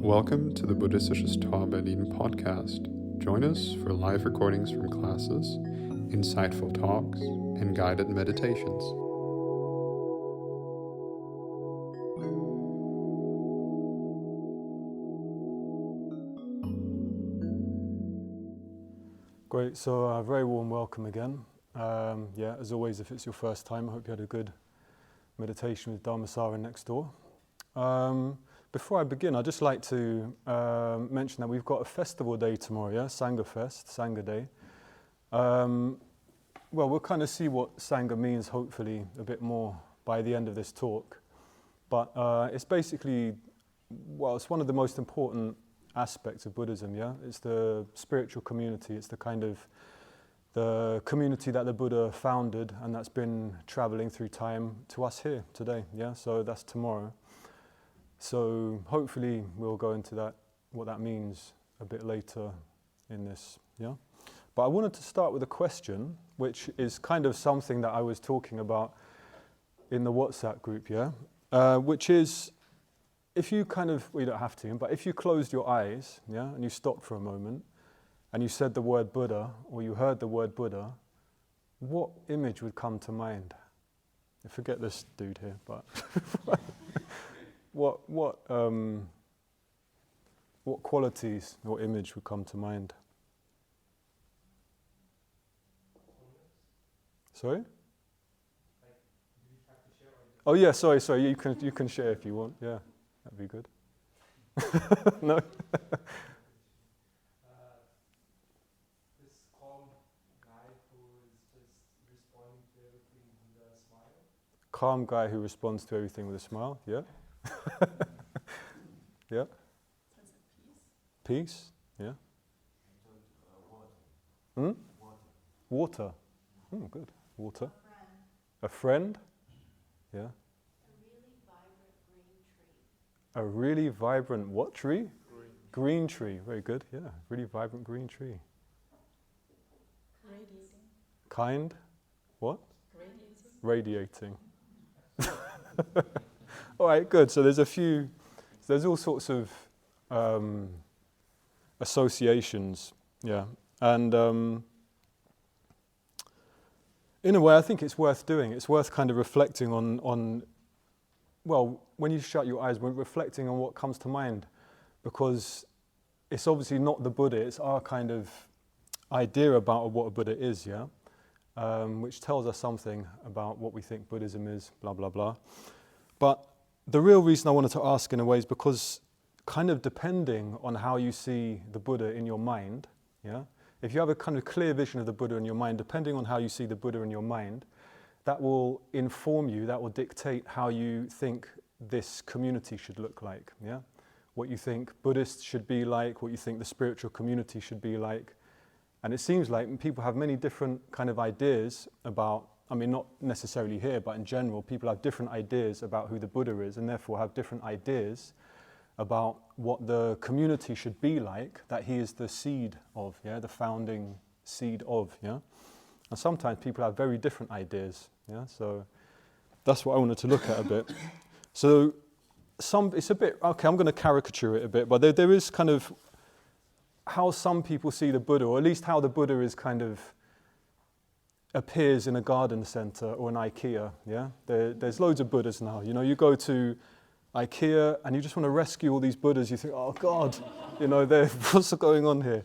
Welcome to the Buddhistisches-Tarapalita podcast. Join us for live recordings from classes, insightful talks, and guided meditations. Great, so a very warm welcome again. As always, if it's your first time, I hope you had a good meditation with Dharmasara next door. Before I begin, I'd just like to mention that we've got a festival day tomorrow, Sangha Fest, Sangha Day. We'll kind of see what Sangha means, hopefully, a bit more by the end of this talk. But it's basically, it's one of the most important aspects of Buddhism, It's the spiritual community, it's the kind of the community that the Buddha founded and that's been traveling through time to us here today, So that's tomorrow. So hopefully we'll go into that, what that means a bit later in this, But I wanted to start with a question, which is kind of something that I was talking about in the WhatsApp group, which is, if you you don't have to, but if you closed your eyes, and you stopped for a moment, and you said the word Buddha, or you heard the word Buddha, what image would come to mind? I forget this dude here, but what qualities or image would come to mind? Sorry? Oh yeah, sorry. You can share if you want. Yeah, that'd be good. No. This calm guy who is just responding to everything with a smile. Calm guy who responds to everything with a smile. Yeah. Yeah. Sense of peace. Peace. Yeah. Water. Water. Good. Water. A friend. Yeah. A really vibrant what tree? Green tree. Very good. Yeah. Really vibrant green tree. Radiating. Kind. What? Radiating. All right. Good. So there's all sorts of associations. Yeah. And in a way, I think it's worth doing. It's worth kind of reflecting on when you shut your eyes, we're reflecting on what comes to mind, because it's obviously not the Buddha, it's our kind of idea about what a Buddha is, which tells us something about what we think Buddhism is, blah, blah, blah. But the real reason I wanted to ask in a way is because kind of depending on how you see the Buddha in your mind, if you have a kind of clear vision of the Buddha in your mind, depending on how you see the Buddha in your mind, that will inform you, that will dictate how you think this community should look like, What you think Buddhists should be like, what you think the spiritual community should be like. And it seems like people have many different kind of ideas about, not necessarily here, but in general, people have different ideas about who the Buddha is, and therefore have different ideas about what the community should be like, that he is the seed of, the founding seed of, And sometimes people have very different ideas, So that's what I wanted to look at a bit. So it's a bit, okay, I'm going to caricature it a bit, but there is kind of how some people see the Buddha, or at least how the Buddha is kind of appears in a garden centre or an IKEA, There's loads of Buddhas now, you go to IKEA and you just want to rescue all these Buddhas, you think, oh God, what's going on here?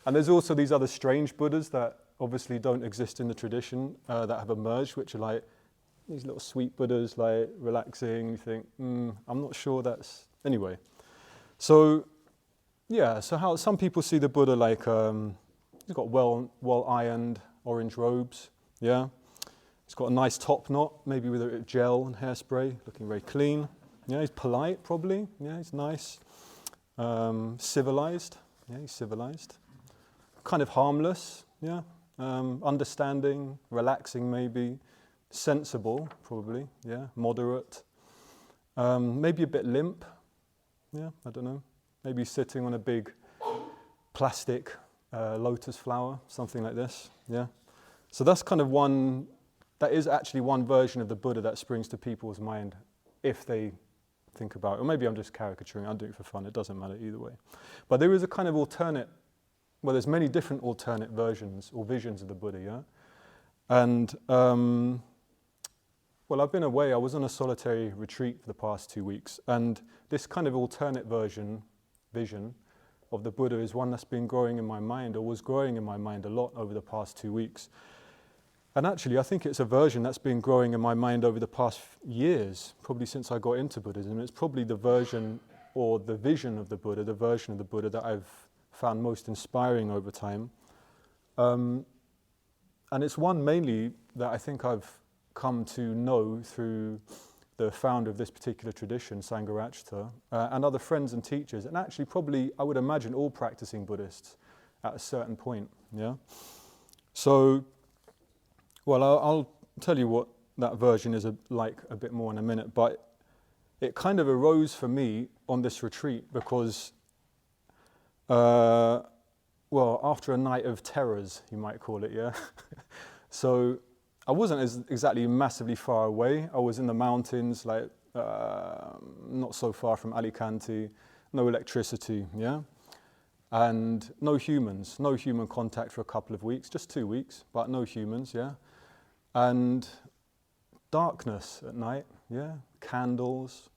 And there's also these other strange Buddhas that obviously don't exist in the tradition, that have emerged, which are like these little sweet Buddhas, like relaxing, you think, I'm not sure that's... Anyway, so how some people see the Buddha like, he's got well-ironed orange robes, He's got a nice top knot, maybe with a gel and hairspray, looking very clean. He's polite, probably. He's nice. Civilized. He's civilized. Kind of harmless. Understanding, relaxing, maybe. Sensible, probably. Moderate. Maybe a bit limp. I don't know. Maybe sitting on a big plastic lotus flower, something like this. So that's kind of that is actually one version of the Buddha that springs to people's mind if they think about it. Or maybe I'm just caricaturing, I'm doing it for fun, it doesn't matter either way. But there is a kind of alternate, well, there's many different alternate versions or visions of the Buddha, yeah? And, well, I've been away, I was on a solitary retreat for the past 2 weeks, and this kind of alternate vision of the Buddha is one that's been growing in my mind, or was growing in my mind a lot over the past 2 weeks. And actually, I think it's a version that's been growing in my mind over the past years, probably since I got into Buddhism. It's probably the version or the vision of the Buddha, the version of the Buddha that I've found most inspiring over time. And it's one mainly that I think I've come to know through the founder of this particular tradition, Sangha, and other friends and teachers, and actually probably, I would imagine, all practicing Buddhists at a certain point, yeah? So, well, I'll tell you what that version is like a bit more in a minute, but it kind of arose for me on this retreat because, well, after a night of terrors, you might call it, yeah? So I wasn't exactly massively far away. I was in the mountains, like not so far from Alicante, no electricity, yeah? And no humans, no human contact for a couple of weeks, just 2 weeks, but no humans, yeah? And darkness at night, yeah? Candles.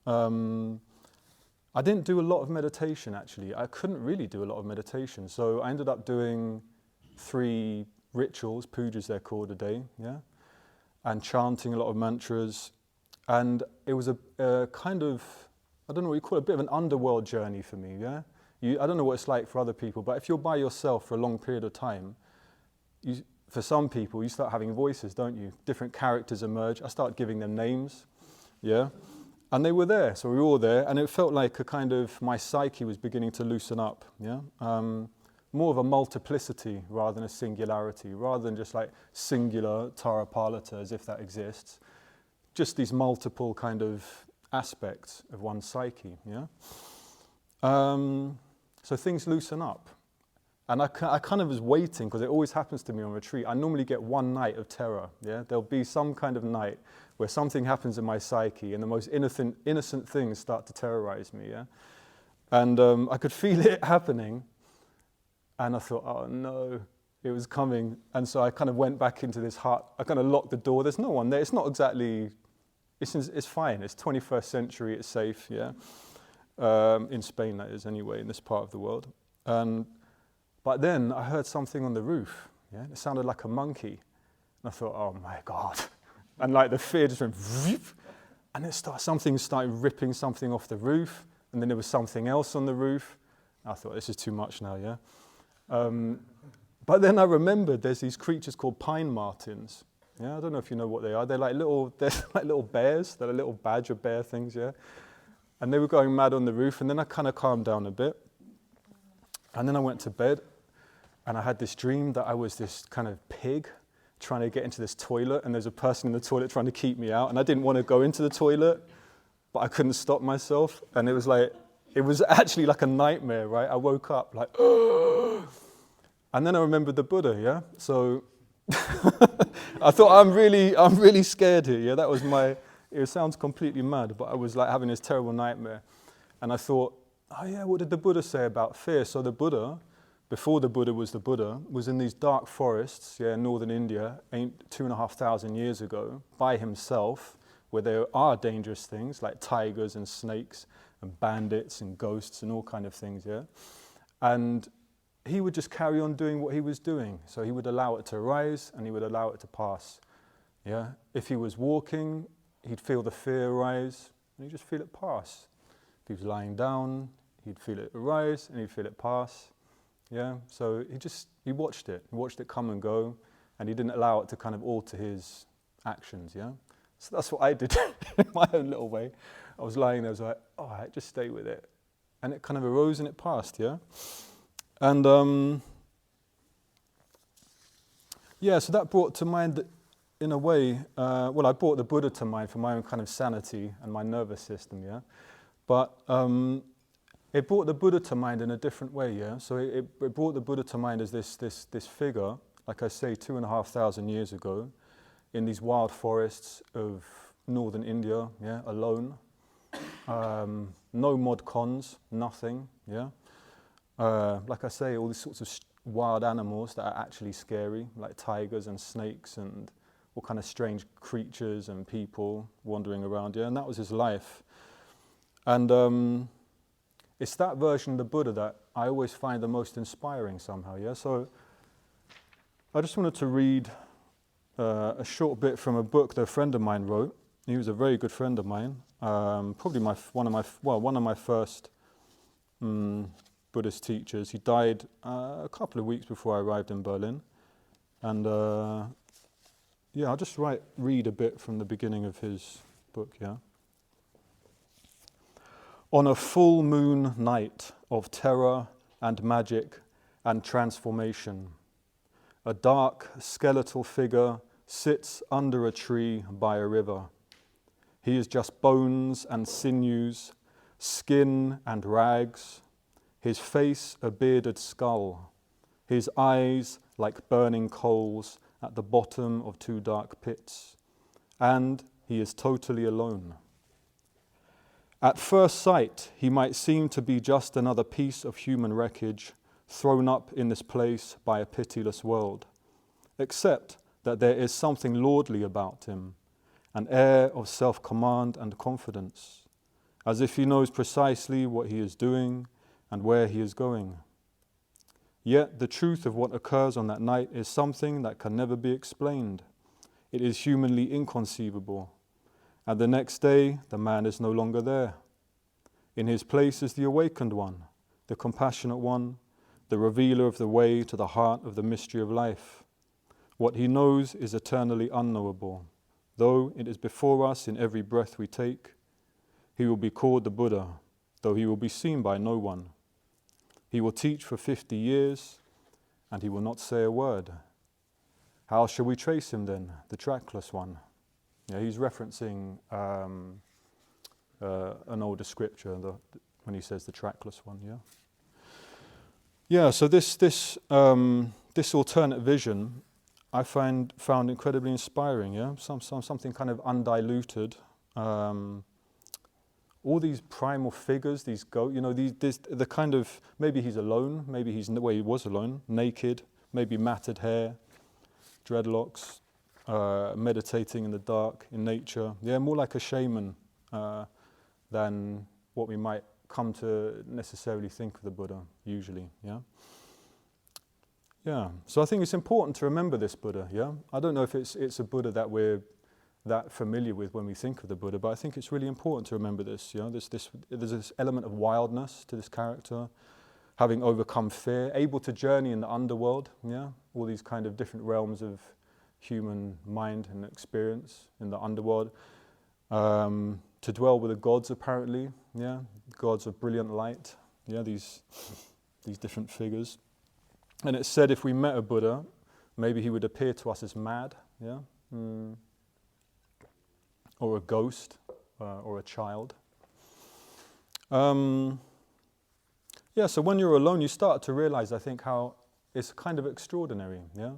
I didn't do a lot of meditation, actually. I couldn't really do a lot of meditation, so I ended up doing 3 rituals, pujas they're called, a day, yeah, and chanting a lot of mantras, and it was a kind of, I don't know what you call it, a bit of an underworld journey for me, yeah. I don't know what it's like for other people, but if you're by yourself for a long period of time, for some people, you start having voices, don't you? Different characters emerge. I started giving them names, yeah, and they were there, so we were all there, and it felt like a kind of, my psyche was beginning to loosen up, yeah. More of a multiplicity rather than a singularity, rather than just like singular Tarapalita as if that exists. Just these multiple kind of aspects of one's psyche, yeah? So things loosen up. And I kind of was waiting, because it always happens to me on retreat. I normally get one night of terror, yeah? There'll be some kind of night where something happens in my psyche and the most innocent things start to terrorize me, yeah? And I could feel it happening. And I thought, oh no, it was coming. And so I kind of went back into this hut. I kind of locked the door. There's no one there. It's not exactly, it's fine. It's 21st century. It's safe, yeah. In Spain, that is, anyway, in this part of the world. But then I heard something on the roof. Yeah, it sounded like a monkey. And I thought, oh my God. And like the fear just went, and something started ripping something off the roof. And then there was something else on the roof. I thought, this is too much now, yeah. But then I remembered there's these creatures called pine martens. Yeah, I don't know if you know what they are. They're like little bears. They're like little badger bear things, yeah. And they were going mad on the roof, and then I kind of calmed down a bit. And then I went to bed, and I had this dream that I was this kind of pig trying to get into this toilet, and there's a person in the toilet trying to keep me out, and I didn't want to go into the toilet, but I couldn't stop myself, and it was like, it was actually like a nightmare, right? I woke up like, and then I remembered the Buddha, yeah? So I thought, I'm really scared here, yeah? That was it sounds completely mad, but I was like having this terrible nightmare. And I thought, oh yeah, what did the Buddha say about fear? So the Buddha, before the Buddha, was in these dark forests, yeah, in northern India, 2,500 years ago, by himself, where there are dangerous things like tigers and snakes, and bandits and ghosts and all kind of things, yeah? And he would just carry on doing what he was doing. So he would allow it to arise and he would allow it to pass, yeah? If he was walking, he'd feel the fear arise and he'd just feel it pass. If he was lying down, he'd feel it arise and he'd feel it pass, yeah? So he watched it come and go, and he didn't allow it to kind of alter his actions, yeah? So that's what I did in my own little way. I was lying there, I was like, all right, just stay with it. And it kind of arose and it passed, yeah? And yeah, so that brought to mind, in a way, well, I brought the Buddha to mind for my own kind of sanity and my nervous system, yeah? But it brought the Buddha to mind in a different way, yeah? So it brought the Buddha to mind as this figure, like I say, 2,500 years ago, in these wild forests of northern India, yeah, alone. No mod cons, nothing, yeah. Like I say, all these sorts of wild animals that are actually scary, like tigers and snakes and all kind of strange creatures and people wandering around, yeah, and that was his life. And it's that version of the Buddha that I always find the most inspiring somehow, yeah. So I just wanted to read a short bit from a book that a friend of mine wrote. He was a very good friend of mine, probably one of my first Buddhist teachers. He died a couple of weeks before I arrived in Berlin, and I'll just read a bit from the beginning of his book. Yeah. On a full moon night of terror and magic and transformation, a dark skeletal figure sits under a tree by a river. He is just bones and sinews, skin and rags, his face a bearded skull, his eyes like burning coals at the bottom of two dark pits, and he is totally alone. At first sight, he might seem to be just another piece of human wreckage thrown up in this place by a pitiless world, except that there is something lordly about him, an air of self-command and confidence, as if he knows precisely what he is doing and where he is going. Yet the truth of what occurs on that night is something that can never be explained. It is humanly inconceivable. And the next day, the man is no longer there. In his place is the awakened one, the compassionate one, the revealer of the way to the heart of the mystery of life. What he knows is eternally unknowable, though it is before us in every breath we take. He will be called the Buddha, though he will be seen by no one. He will teach for 50 years, and he will not say a word. How shall we trace him then, the trackless one? Yeah, he's referencing an older scripture when he says the trackless one. Yeah. Yeah. So this alternate vision, I found incredibly inspiring. Yeah. Something kind of undiluted. All these primal figures, these the kind of, maybe he's alone, maybe he was alone, naked, maybe matted hair, dreadlocks. Meditating in the dark, in nature. Yeah, more like a shaman than what we might come to necessarily think of the Buddha, usually, yeah? Yeah, so I think it's important to remember this Buddha, yeah? I don't know if it's a Buddha that we're that familiar with when we think of the Buddha, but I think it's really important to remember this, you know? There's this element of wildness to this character, having overcome fear, able to journey in the underworld, yeah? All these kind of different realms of human mind and experience in the underworld, to dwell with the gods apparently, yeah, gods of brilliant light, yeah, these different figures. And it's said if we met a Buddha, maybe he would appear to us as mad, yeah, or a ghost, or a child. Yeah, so when you're alone, you start to realize, I think, how it's kind of extraordinary, yeah.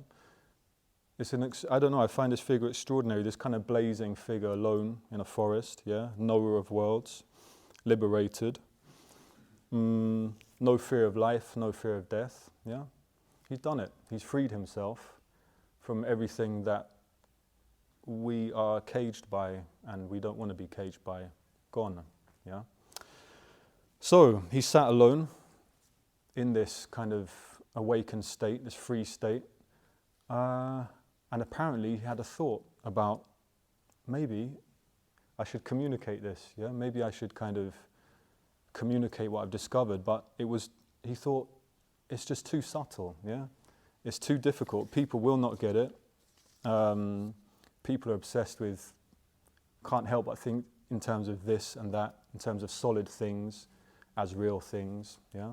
I don't know, I find this figure extraordinary, this kind of blazing figure alone in a forest, yeah, knower of worlds, liberated, no fear of life, no fear of death, yeah. He's done it. He's freed himself from everything that we are caged by and we don't want to be caged by. Gone, yeah. So he sat alone in this kind of awakened state, this free state, and apparently he had a thought about, maybe I should communicate this, yeah? Maybe I should kind of communicate what I've discovered, but he thought, it's just too subtle, yeah? It's too difficult. People will not get it. People are obsessed with, can't help but think in terms of this and that, in terms of solid things as real things, yeah?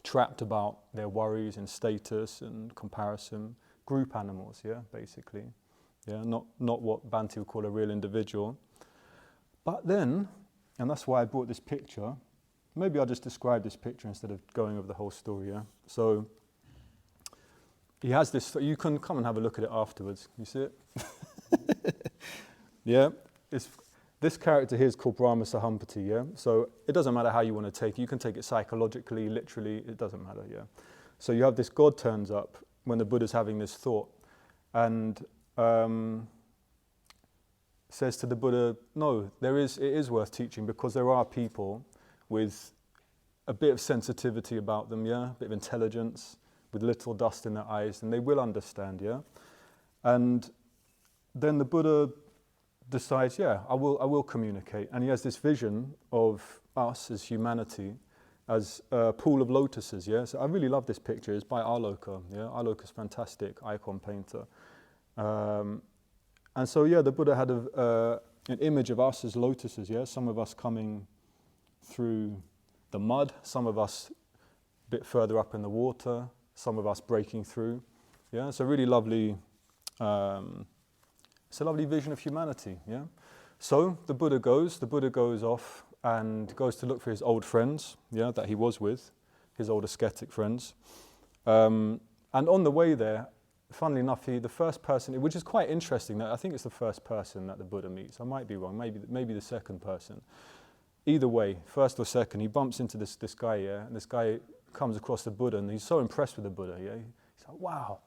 Trapped about their worries and status and comparison. Group animals, yeah, basically. Yeah, not what Bhante would call a real individual. But then, and that's why I brought this picture, maybe I'll just describe this picture instead of going over the whole story, yeah? So, he has this, you can come and have a look at it afterwards. You see it? Yeah, This character here is called Brahma Sahampati, yeah? So it doesn't matter how you want to take it. You can take it psychologically, literally, it doesn't matter, yeah? So you have this God turns up when the Buddha's having this thought and says to the Buddha, no, it is worth teaching because there are people with a bit of sensitivity about them, yeah? A bit of intelligence, with little dust in their eyes, and they will understand, yeah? And then the Buddha decides, yeah, I will communicate. And he has this vision of us as humanity as a pool of lotuses, yeah? So I really love this picture. It's by Aloka, yeah? Aloka's fantastic icon painter. And so, yeah, the Buddha had an image of us as lotuses, yeah? Some of us coming through the mud, some of us a bit further up in the water, some of us breaking through, yeah? It's a really lovely, it's a lovely vision of humanity, yeah? So the Buddha goes off and goes to look for his old friends, yeah, that he was with, his old ascetic friends. And on the way there, funnily enough, the first person, which is quite interesting, that I think it's the first person that the Buddha meets. I might be wrong, maybe the second person. Either way, first or second, he bumps into this guy, yeah, and this guy comes across the Buddha, and he's so impressed with the Buddha, yeah. He's like, wow,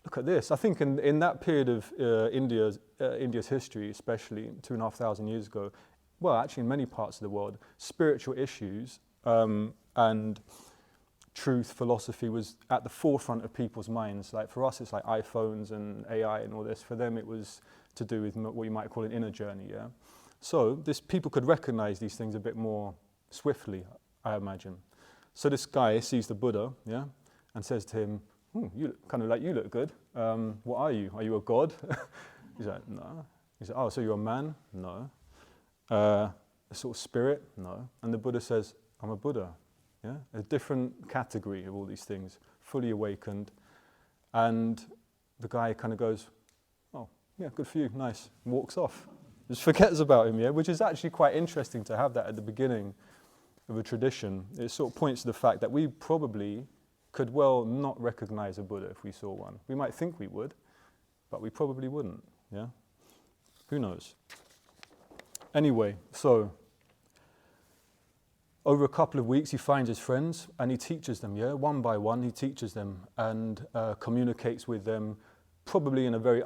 look at this. I think in that period of India's history, especially 2,500 years ago, well, actually in many parts of the world, spiritual issues and truth, philosophy was at the forefront of people's minds. Like for us, it's like iPhones and AI and all this. For them, it was to do with what you might call an inner journey, yeah? So people could recognize these things a bit more swiftly, I imagine. So this guy sees the Buddha, yeah, and says to him, you look good. What are you? Are you a god? He's like, no. He's like, oh, so you're a man? No. A sort of spirit? No. And the Buddha says, I'm a Buddha. Yeah, a different category of all these things, fully awakened. And the guy kind of goes, oh, yeah, good for you, nice, and walks off. Just forgets about him, yeah, which is actually quite interesting to have that at the beginning of a tradition. It sort of points to the fact that we probably could well not recognize a Buddha if we saw one. We might think we would, but we probably wouldn't, yeah? Who knows? Anyway, so over a couple of weeks he finds his friends and he teaches them, yeah? One by one he teaches them and communicates with them probably in a very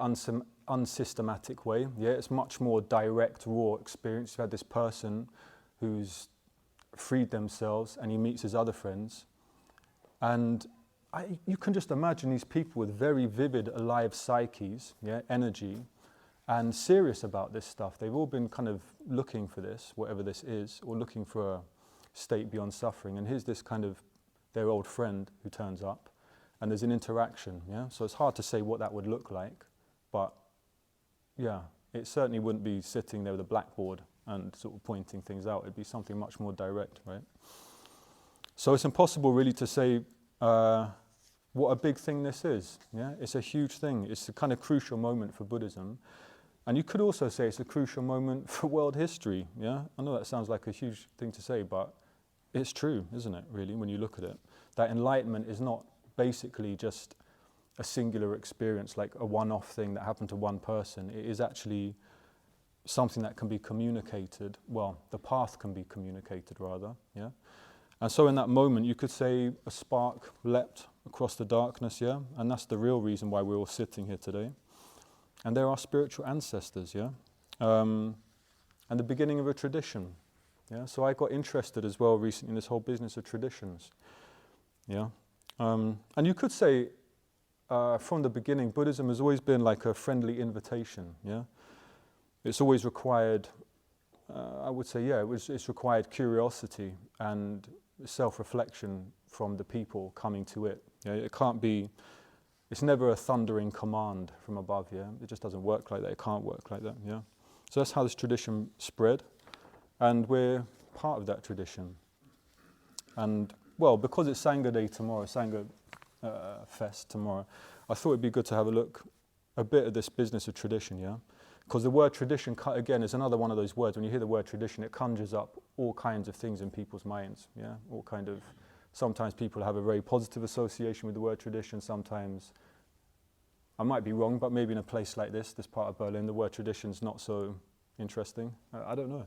unsystematic way, yeah? It's much more direct, raw experience. You had this person who's freed themselves and he meets his other friends. And you can just imagine these people with very vivid, alive psyches, yeah, energy, and serious about this stuff. They've all been kind of looking for this, whatever this is, or looking for a state beyond suffering. And here's this kind of their old friend who turns up, and there's an interaction, yeah? So it's hard to say what that would look like, but yeah, it certainly wouldn't be sitting there with a blackboard and sort of pointing things out. It'd be something much more direct, right? So it's impossible really to say what a big thing this is, yeah? It's a huge thing. It's a kind of crucial moment for Buddhism. And you could also say it's a crucial moment for world history, yeah? I know that sounds like a huge thing to say, but it's true, isn't it, really, when you look at it? That enlightenment is not basically just a singular experience, like a one-off thing that happened to one person. It is actually something that can be communicated. Well, the path can be communicated, rather, yeah? And so in that moment, you could say a spark leapt across the darkness, yeah? And that's the real reason why we're all sitting here today. And they're our spiritual ancestors, yeah? And the beginning of a tradition, yeah? So I got interested as well recently in this whole business of traditions, yeah? And you could say, from the beginning, Buddhism has always been like a friendly invitation, yeah? It's always required, I would say, yeah, it's required curiosity and self-reflection from the people coming to it. Yeah? It can't be, it's never a thundering command from above, yeah? It just doesn't work like that, it can't work like that, yeah? So that's how this tradition spread, and we're part of that tradition. And, well, because it's Sangha Day tomorrow, Sangha Fest tomorrow, I thought it'd be good to have a look a bit at this business of tradition, yeah? Because the word tradition, again, is another one of those words. When you hear the word tradition, it conjures up all kinds of things in people's minds, yeah? All kind of, sometimes people have a very positive association with the word tradition, sometimes, I might be wrong, but maybe in a place like this part of Berlin, the word tradition's not so Interesting. I don't know.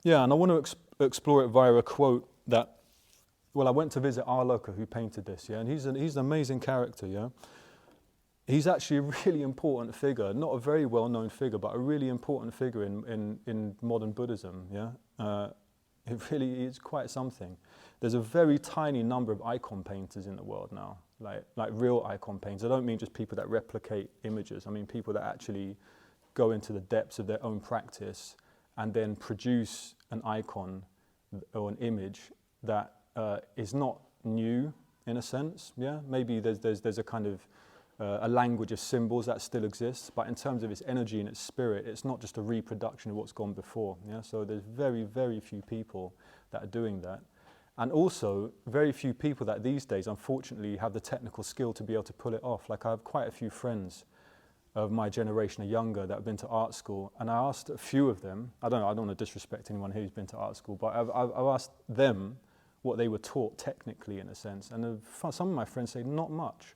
Yeah, and I want to explore it via a quote that, well, I went to visit Arloka, who painted this, yeah, and he's an amazing character, yeah. He's actually a really important figure, not a very well-known figure, but a really important figure in modern Buddhism, yeah. It really is quite something. There's a very tiny number of icon painters in the world now, like real icon painters. I don't mean just people that replicate images. I mean people that actually go into the depths of their own practice and then produce an icon or an image that is not new in a sense. Yeah, maybe there's a kind of a language of symbols that still exists, but in terms of its energy and its spirit, it's not just a reproduction of what's gone before. Yeah, so there's very, very few people that are doing that, and also very few people that these days, unfortunately, have the technical skill to be able to pull it off. Like I have quite a few friends of my generation or younger that have been to art school, and I asked a few of them. I don't want to disrespect anyone who's been to art school, but I've asked them what they were taught technically, in a sense, and some of my friends say not much.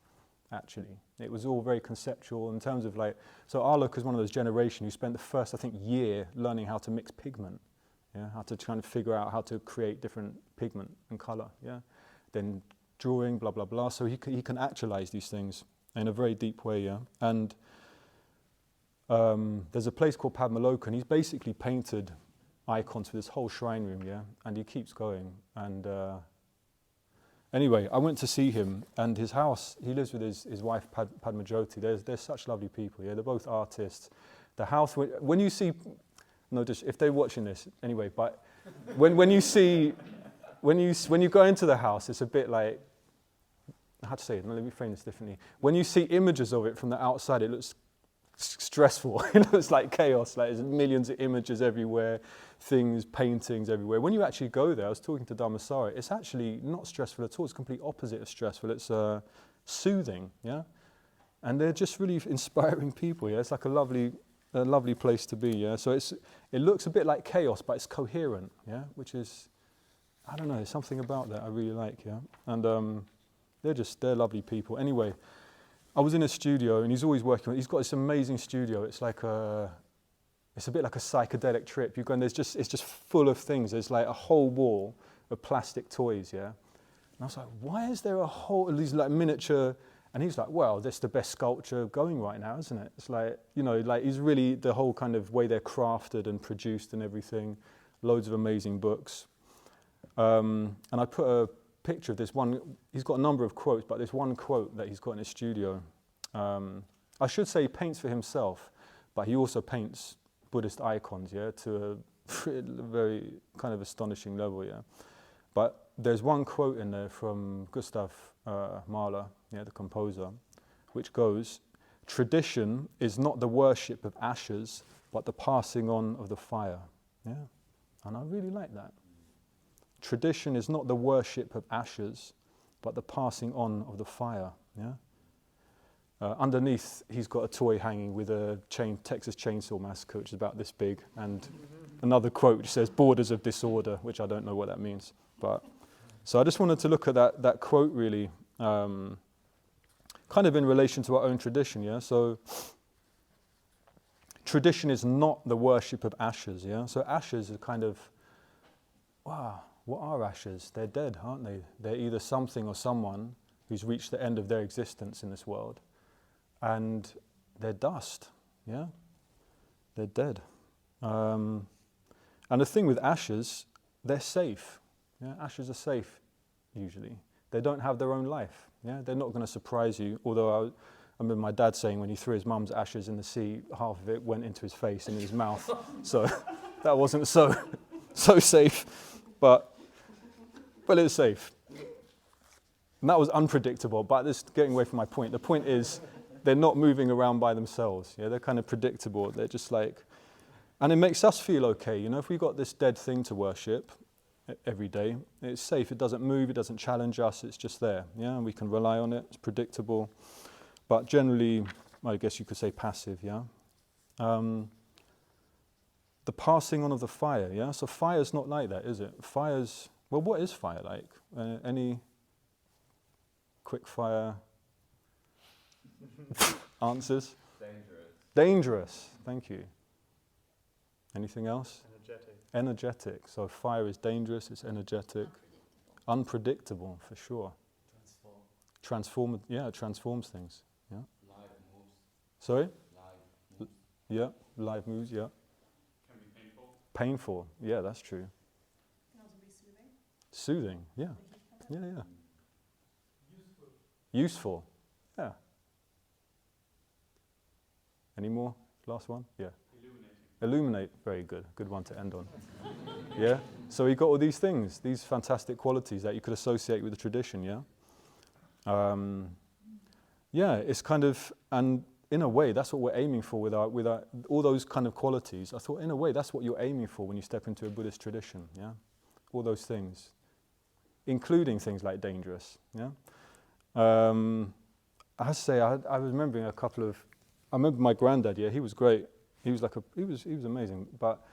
Actually, it was all very conceptual in terms of like, so Arlok is one of those generation who spent the first, I think, year learning how to mix pigment, yeah, how to try and figure out how to create different pigment and color, yeah, then drawing, blah, blah, blah, so he can actualize these things in a very deep way, yeah, and there's a place called Padmaloka, and he's basically painted icons for this whole shrine room, yeah, and he keeps going, and anyway, I went to see him, and his house, he lives with his wife Padmajoti. They're such lovely people, yeah, they're both artists. The house, when you see, no, just if they're watching this, anyway, but when you go into the house, it's a bit like, how to say it, let me frame this differently. When you see images of it from the outside, it looks stressful. It looks like chaos, like there's millions of images everywhere, things, paintings everywhere. When you actually go there, I was talking to Dhammasara, it's actually not stressful at all. It's the complete opposite of stressful. It's soothing, yeah? And they're just really inspiring people, yeah? It's like a lovely place to be, yeah? So it looks a bit like chaos, but it's coherent, yeah? Which is, I don't know, there's something about that I really like, yeah? And they're lovely people. Anyway, I was in a studio, and he's always working. He's got this amazing studio. It's like it's a bit like a psychedelic trip. You go and it's just full of things. There's like a whole wall of plastic toys, yeah. And I was like, why is there a whole these like miniature? And he's like, well, that's the best sculpture going right now, isn't it? It's like, you know, like he's really the whole kind of way they're crafted and produced and everything. Loads of amazing books. And I put a picture of this one. He's got a number of quotes, but there's one quote that he's got in his studio. I should say he paints for himself, but he also paints Buddhist icons, yeah, to a very kind of astonishing level, yeah. But there's one quote in there from Gustav Mahler, yeah, the composer, which goes, "Tradition is not the worship of ashes, but the passing on of the fire." Yeah, and I really like that. Tradition is not the worship of ashes, but the passing on of the fire. Yeah. Underneath, he's got a toy hanging with a Texas Chainsaw Massacre, which is about this big, and another quote which says "borders of disorder," which I don't know what that means. But so I just wanted to look at that quote really, kind of in relation to our own tradition. Yeah. So tradition is not the worship of ashes. Yeah. So ashes are kind of, wow. What are ashes? They're dead, aren't they? They're either something or someone who's reached the end of their existence in this world. And they're dust, yeah? They're dead. And the thing with ashes, they're safe. Yeah? Ashes are safe, usually. They don't have their own life. Yeah? They're not going to surprise you, although I remember my dad saying when he threw his mum's ashes in the sea, half of it went into his face and in his mouth. So that wasn't so safe. But it's safe. And that was unpredictable, but this getting away from my point. The point is, they're not moving around by themselves. Yeah, they're kind of predictable. They're just like, and it makes us feel okay. You know, if we've got this dead thing to worship every day, it's safe. It doesn't move. It doesn't challenge us. It's just there. Yeah, and we can rely on it. It's predictable, but generally, I guess you could say passive. Yeah. The passing on of the fire. Yeah. So fire's not like that, is it? Fire's, well, what is fire like? Any quick fire answers? Dangerous. Dangerous, thank you. Anything else? Energetic. Energetic. So fire is dangerous, it's energetic. Unpredictable, for sure. It transforms things. Yeah. Live moves. Sorry? Live moves. Yeah, live moves, yeah. Can be painful. Painful, yeah, that's true. Can also be soothing. Soothing, yeah. The heat from it. Yeah, yeah. Useful. Useful, yeah. Any more? Last one? Yeah. Illuminate, very good. Good one to end on. Yeah? So you got all these things, these fantastic qualities that you could associate with the tradition, yeah? Yeah, it's kind of, and in a way, that's what we're aiming for with our all those kind of qualities. I thought, in a way, that's what you're aiming for when you step into a Buddhist tradition, yeah? All those things, including things like dangerous, yeah? I have to say, I was remembering I remember my granddad, yeah, he was great. He was he was amazing, but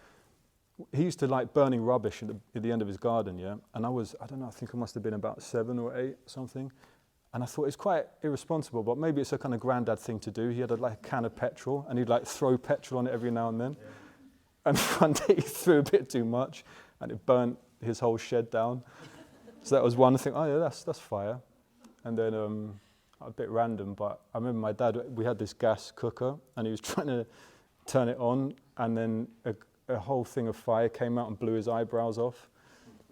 he used to like burning rubbish at the end of his garden, yeah? And I don't know, I think I must have been about 7 or 8 or something. And I thought it's quite irresponsible, but maybe it's a kind of granddad thing to do. He had like a can of petrol, and he'd like throw petrol on it every now and then. Yeah. And one day he threw a bit too much, and it burnt his whole shed down. So that was one thing. Oh yeah, that's fire. And then a bit random, but I remember my dad. We had this gas cooker, and he was trying to turn it on, and then a whole thing of fire came out and blew his eyebrows off,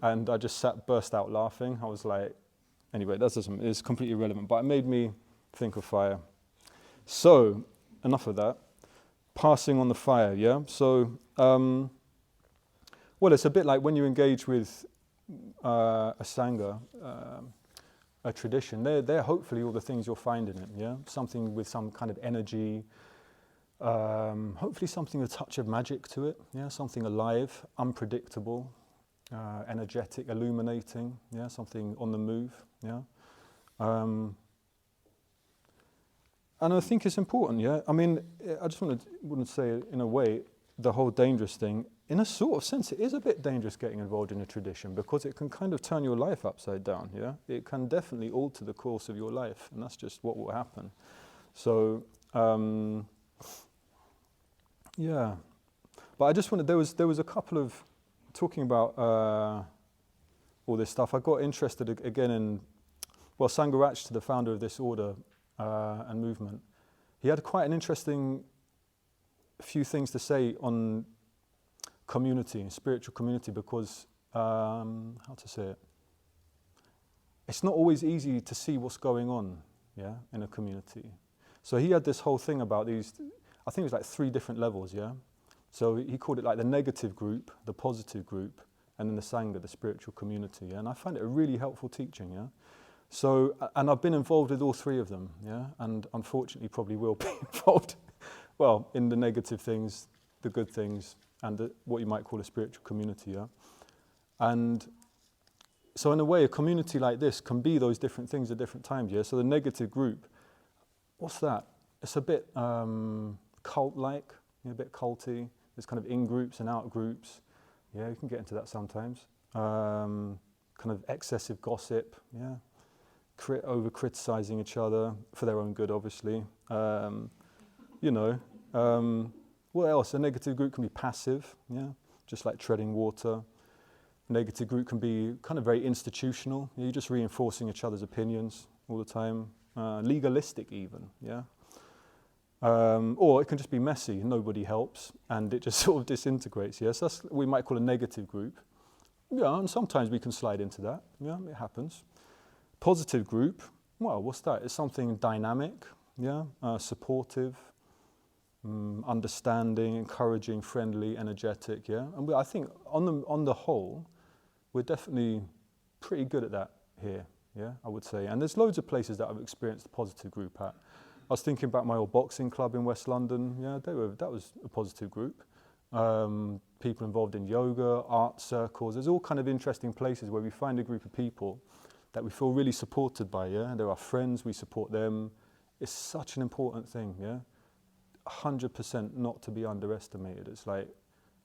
and I just burst out laughing. I was like. Anyway, it's completely irrelevant, but it made me think of fire. So, enough of that. Passing on the fire, yeah? So, well, it's a bit like when you engage with a Sangha, a tradition, they're hopefully all the things you'll find in it, yeah? Something with some kind of energy, hopefully something with a touch of magic to it, yeah? Something alive, unpredictable, energetic, illuminating, yeah? Something on the move. Yeah, and I think it's important. Yeah, I mean, I just wouldn't say in a way the whole dangerous thing. In a sort of sense, it is a bit dangerous getting involved in a tradition because it can kind of turn your life upside down. Yeah, it can definitely alter the course of your life, and that's just what will happen. So, yeah, but I just wanted there was a couple of talking about all this stuff. I got interested again in. Well, Sangha, the founder of this order and movement, he had quite an interesting few things to say on community, spiritual community, because, how to say it, it's not always easy to see what's going on, yeah, in a community. So he had this whole thing about these, I think it was like 3 different levels, yeah? So he called it like the negative group, the positive group, and then the Sangha, the spiritual community, yeah? And I find it a really helpful teaching, yeah? So, and I've been involved with all 3 of them, yeah, and unfortunately probably will be involved, well, in the negative things, the good things, and what you might call a spiritual community, yeah. And so in a way, a community like this can be those different things at different times, yeah. So the negative group, what's that? It's a bit cult-like, a bit culty. There's kind of in-groups and out-groups. Yeah, you can get into that sometimes. Kind of excessive gossip, yeah. Over-criticizing each other for their own good, obviously. You know, what else? A negative group can be passive, yeah, just like treading water. A negative group can be kind of very institutional. You're just reinforcing each other's opinions all the time. Legalistic even, yeah. Or it can just be messy, nobody helps, and it just sort of disintegrates, yes. That's what we might call a negative group. Yeah, and sometimes we can slide into that, yeah, it happens. Positive group, well, what's that? It's something dynamic, yeah, supportive, understanding, encouraging, friendly, energetic, yeah. And I think on the whole, we're definitely pretty good at that here, yeah, I would say. And there's loads of places that I've experienced the positive group at. I was thinking about my old boxing club in West London, yeah, that was a positive group. People involved in yoga, art circles, there's all kind of interesting places where we find a group of people that we feel really supported by, yeah? They're our friends, we support them. It's such an important thing, yeah? 100% not to be underestimated. It's like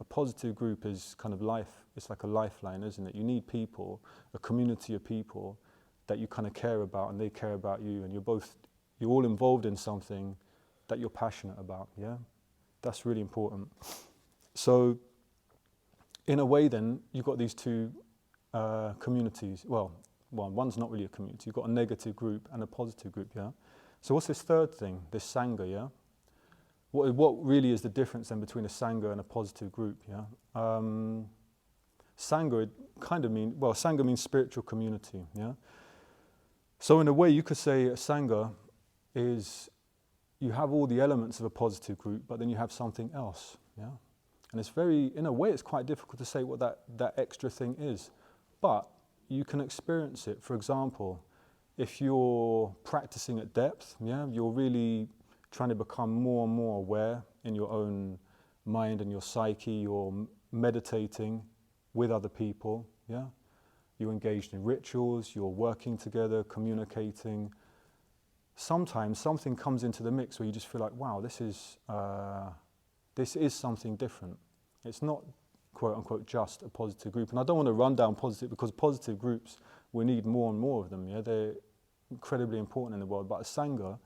a positive group is kind of life. It's like a lifeline, isn't it? You need people, a community of people that you kind of care about and they care about you, and you're all involved in something that you're passionate about, yeah? That's really important. So, in a way then, you've got these two communities. Well, one's not really a community. You've got a negative group and a positive group, yeah? So what's this third thing, this Sangha, yeah? What really is the difference then between a Sangha and a positive group, yeah? Sangha Sangha means spiritual community, yeah? So in a way you could say a Sangha is, you have all the elements of a positive group, but then you have something else, yeah? And it's in a way it's quite difficult to say what that extra thing is. But you can experience it. For example, if you're practicing at depth, yeah, you're really trying to become more and more aware in your own mind and your psyche, you're meditating with other people, yeah? You're engaged in rituals, you're working together, communicating. Sometimes something comes into the mix where you just feel like, wow, this is something different. It's not, quote unquote, just a positive group. And I don't want to run down positive, because positive groups, we need more and more of them, yeah? They're incredibly important in the world. But a Sangha,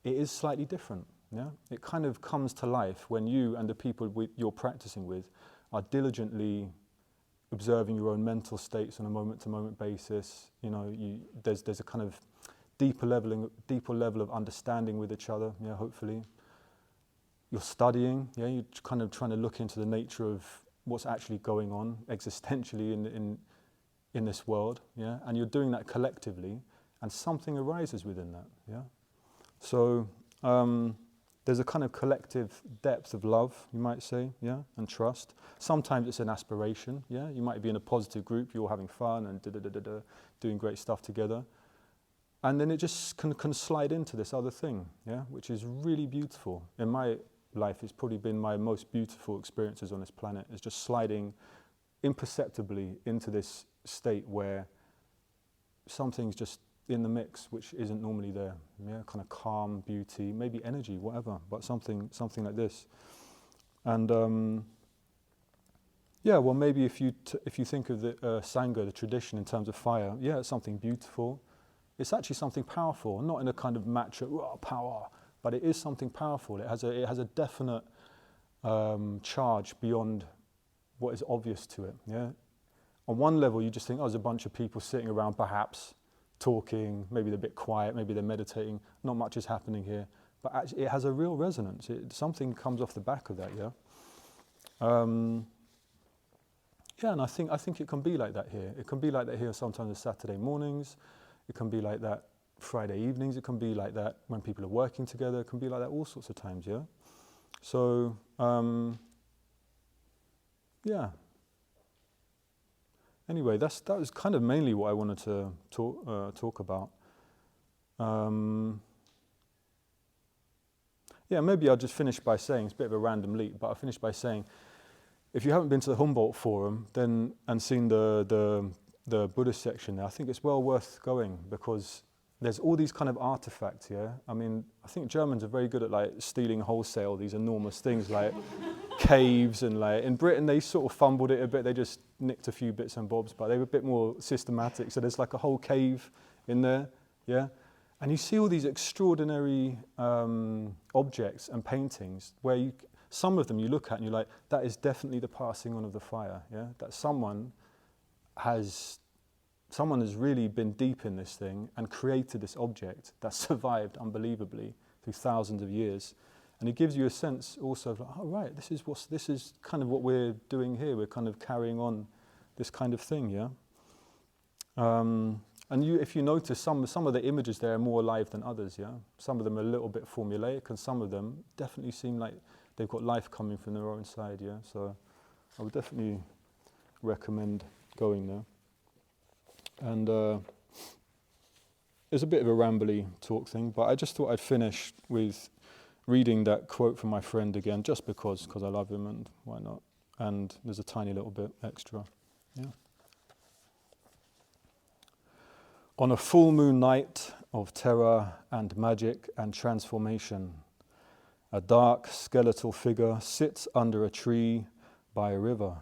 it is slightly different, yeah? It kind of comes to life when you and the people you're practicing with are diligently observing your own mental states on a moment-to-moment basis. You know, there's a kind of deeper level of understanding with each other, yeah, hopefully. You're studying, yeah, you're kind of trying to look into the nature of what's actually going on existentially in this world, yeah, and you're doing that collectively, and something arises within that, yeah. So there's a kind of collective depth of love, you might say, yeah, and trust. Sometimes it's an aspiration, yeah. You might be in a positive group, you're having fun and doing great stuff together. And then it just can slide into this other thing, yeah, which is really beautiful. In my life, it's probably been my most beautiful experiences on this planet, is just sliding imperceptibly into this state where something's just in the mix which isn't normally there, yeah, kind of calm, beauty, maybe energy, whatever, but something like this. And maybe if you think of the Sangha, the tradition in terms of fire, yeah, it's something beautiful. It's actually something powerful, not in a kind of macho power, but it is something powerful. It has a definite charge beyond what is obvious to it. Yeah. On one level, you just think, oh, there's a bunch of people sitting around, perhaps talking. Maybe they're a bit quiet. Maybe they're meditating. Not much is happening here, but actually, it has a real resonance. Something comes off the back of that. Yeah. And I think it can be like that here. It can be like that here sometimes on Saturday mornings. It can be like that Friday evenings. It can be like that when people are working together. It can be like that all sorts of times, yeah? So, Anyway, that was kind of mainly what I wanted to talk about. Maybe I'll just finish by saying, it's a bit of a random leap, but I'll finish by saying, if you haven't been to the Humboldt Forum and seen the Buddhist section there, I think it's well worth going, because there's all these kind of artifacts, yeah? I mean, I think Germans are very good at like stealing wholesale these enormous things like caves, and like in Britain they sort of fumbled it a bit, they just nicked a few bits and bobs, but they were a bit more systematic. So there's like a whole cave in there, yeah? And you see all these extraordinary objects and paintings where some of them you look at and you're like, that is definitely the passing on of the fire, yeah? That someone has really been deep in this thing and created this object that survived unbelievably through thousands of years. And it gives you a sense also of like, oh right, this is kind of what we're doing here. We're kind of carrying on this kind of thing, yeah? And if you notice, some of the images there are more alive than others, yeah? Some of them are a little bit formulaic, and some of them definitely seem like they've got life coming from their own side, yeah? So I would definitely recommend going there. And it's a bit of a rambly talk thing, but I just thought I'd finish with reading that quote from my friend again, just because I love him, and why not? And there's a tiny little bit extra, yeah. On a full moon night of terror and magic and transformation, a dark skeletal figure sits under a tree by a river.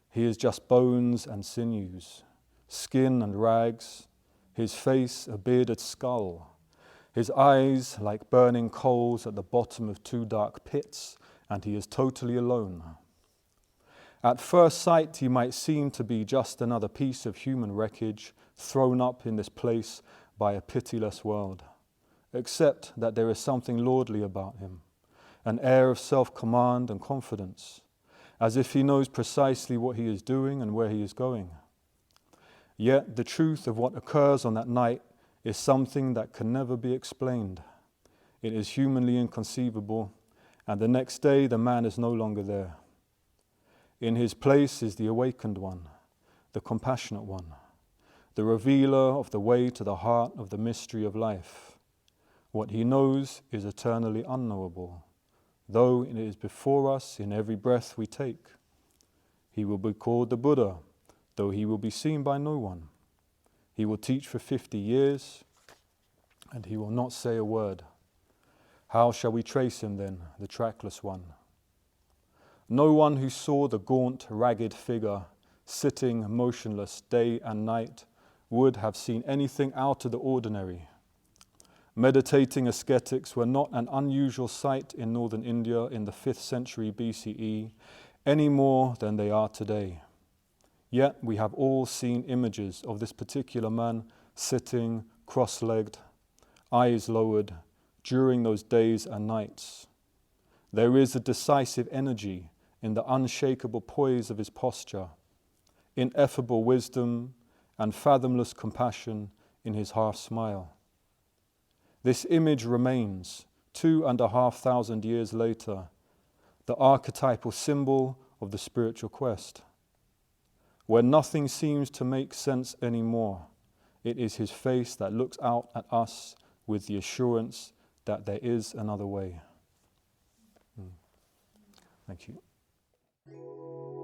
He is just bones and sinews, skin and rags, his face a bearded skull, His eyes like burning coals at the bottom of 2 dark pits, and he is totally alone. At first sight, he might seem to be just another piece of human wreckage thrown up in this place by a pitiless world, except that there is something lordly about him, an air of self-command and confidence, as if he knows precisely what he is doing and where he is going. Yet the truth of what occurs on that night is something that can never be explained. It is humanly inconceivable, and the next day the man is no longer there. In his place is the awakened one, the compassionate one, the revealer of the way to the heart of the mystery of life. What he knows is eternally unknowable, though it is before us in every breath we take. He will be called the Buddha, though he will be seen by no one. He will teach for 50 years, and he will not say a word. How shall we trace him then, the trackless one? No one who saw the gaunt, ragged figure sitting motionless day and night would have seen anything out of the ordinary. Meditating ascetics were not an unusual sight in northern India in the 5th century BCE, any more than they are today. Yet we have all seen images of this particular man sitting cross-legged, eyes lowered, during those days and nights. There is a decisive energy in the unshakable poise of his posture, ineffable wisdom and fathomless compassion in his half-smile. This image remains, 2,500 years later, the archetypal symbol of the spiritual quest. Where nothing seems to make sense anymore, it is his face that looks out at us with the assurance that there is another way. Thank you.